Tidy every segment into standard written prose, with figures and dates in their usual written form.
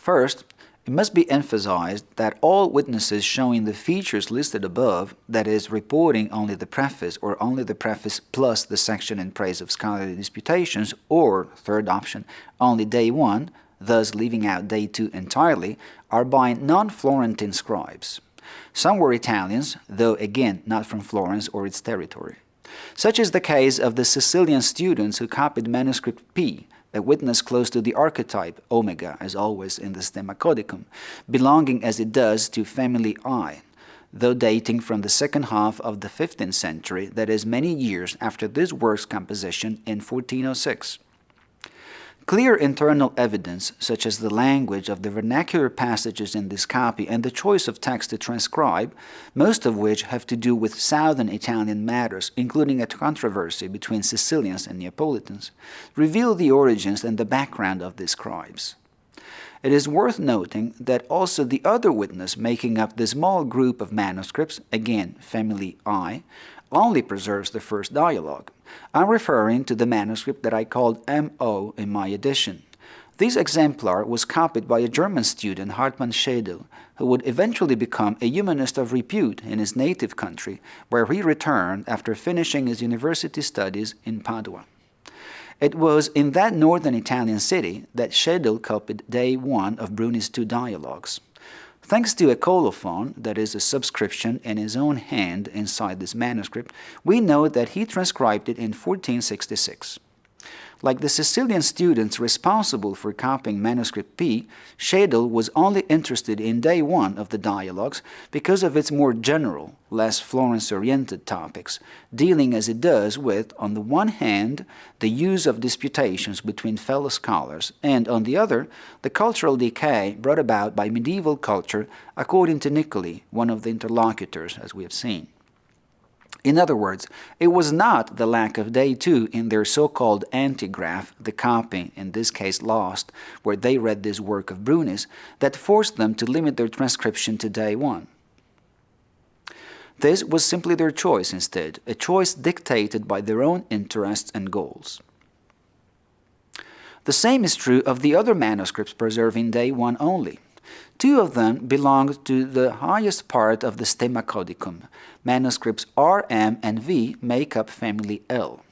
First, it must be emphasized that all witnesses showing the features listed above, that is, reporting only the preface or only the preface plus the section in praise of scholarly disputations, or, third option, only day 1, thus leaving out day 2 entirely, are by non-Florentine scribes. Some were Italians, though again not from Florence or its territory. Such is the case of the Sicilian students who copied manuscript P, a witness close to the archetype omega, as always in the Stemma Codicum, belonging as it does to family I, though dating from the second half of the 15th century, that is, many years after this work's composition in 1406. Clear internal evidence, such as the language of the vernacular passages in this copy and the choice of text to transcribe, most of which have to do with southern Italian matters, including a controversy between Sicilians and Neapolitans, reveal the origins and the background of these scribes. It is worth noting that also the other witness making up the small group of manuscripts, again family I, only preserves the first dialogue. I'm referring to the manuscript that I called M.O. in my edition. This exemplar was copied by a German student, Hartmann Schedel, who would eventually become a humanist of repute in his native country, where he returned after finishing his university studies in Padua. It was in that northern Italian city that Schedel copied day 1 of Bruni's 2 dialogues. Thanks to a colophon, that is a subscription in his own hand inside this manuscript, we know that he transcribed it in 1466. Like the Sicilian students responsible for copying manuscript P, Schedel was only interested in day 1 of the dialogues because of its more general, less Florence-oriented topics, dealing as it does with, on the one hand, the use of disputations between fellow scholars, and, on the other, the cultural decay brought about by medieval culture, according to Niccoli, one of the interlocutors, as we have seen. In other words, it was not the lack of day 2 in their so-called antigraph, the copy, in this case lost, where they read this work of Bruni's, that forced them to limit their transcription to day 1. This was simply their choice instead, a choice dictated by their own interests and goals. The same is true of the other manuscripts preserving day 1 only. 2 of them belong to the highest part of the Stemma Codicum. Manuscripts R, M, and V make up family L.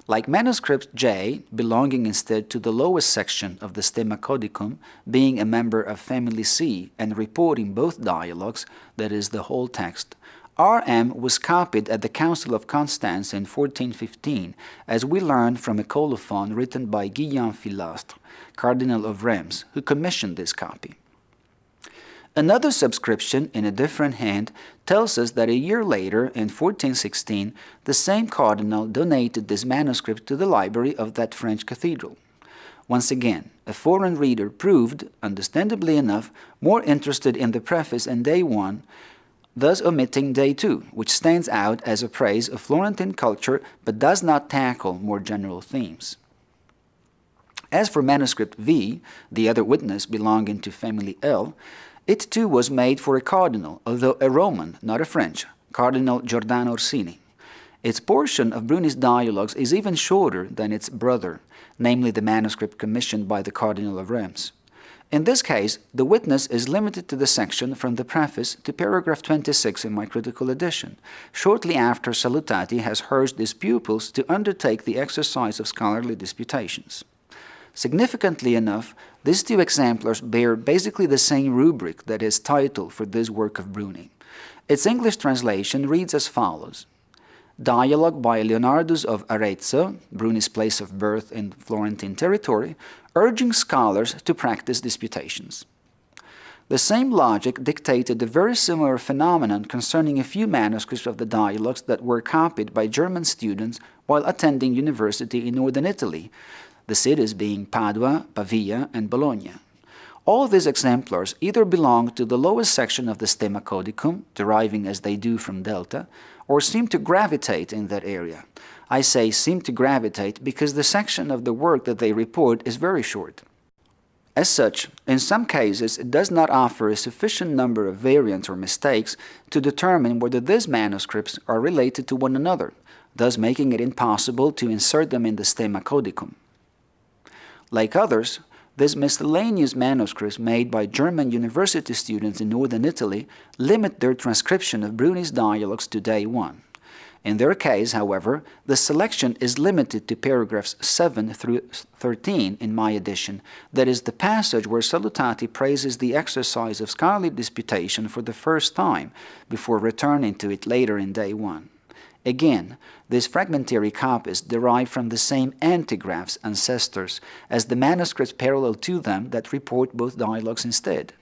Like manuscript J, belonging instead to the lowest section of the Stemma Codicum, being a member of family C and reporting both dialogues, that is, the whole text, RM was copied at the Council of Constance in 1415, as we learn from a colophon written by Guillaume Philastre, Cardinal of Reims, who commissioned this copy. Another subscription in a different hand tells us that a year later, in 1416, the same cardinal donated this manuscript to the library of that French cathedral. Once again, a foreign reader proved, understandably enough, more interested in the preface and day 1, thus omitting day 2, which stands out as a praise of Florentine culture but does not tackle more general themes. As for manuscript V, the other witness belonging to family L, it too was made for a cardinal, although a Roman, not a French, Cardinal Giordano Orsini. Its portion of Bruni's dialogues is even shorter than its brother, namely the manuscript commissioned by the Cardinal of Reims. In this case, the witness is limited to the section from the preface to paragraph 26 in my critical edition, shortly after Salutati has urged his pupils to undertake the exercise of scholarly disputations. Significantly enough, these 2 exemplars bear basically the same rubric, that is, title, for this work of Bruni. Its English translation reads as follows: Dialogue by Leonardus of Arezzo, Bruni's place of birth in Florentine territory, urging scholars to practice disputations. The same logic dictated a very similar phenomenon concerning a few manuscripts of the dialogues that were copied by German students while attending university in northern Italy, the cities being Padua, Pavia, and Bologna. All these exemplars either belong to the lowest section of the Stemma Codicum, deriving as they do from Delta, or seem to gravitate in that area. I say seem to gravitate because the section of the work that they report is very short. As such, in some cases it does not offer a sufficient number of variants or mistakes to determine whether these manuscripts are related to one another, thus making it impossible to insert them in the Stemma Codicum. Like others, These miscellaneous manuscripts made by German university students in northern Italy limit their transcription of Bruni's dialogues to day 1. In their case, however, the selection is limited to paragraphs 7 through 13 in my edition, that is, the passage where Salutati praises the exercise of scholarly disputation for the first time, before returning to it later in day 1. Again, these fragmentary copies derive from the same antigraphs ancestors as the manuscripts parallel to them that report both dialogues instead.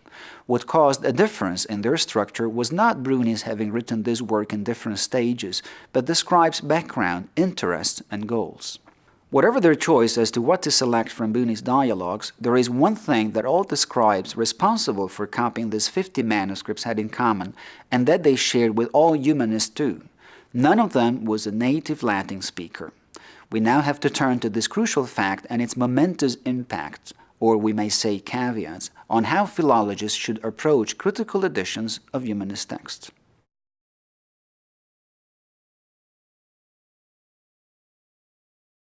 What caused a difference in their structure was not Bruni's having written this work in different stages, but the scribe's background, interests, and goals. Whatever their choice as to what to select from Bruni's dialogues, there is one thing that all the scribes responsible for copying these 50 manuscripts had in common, and that they shared with all humanists too. None of them was a native Latin speaker. We now have to turn to this crucial fact and its momentous impact, or we may say caveats, on how philologists should approach critical editions of humanist texts.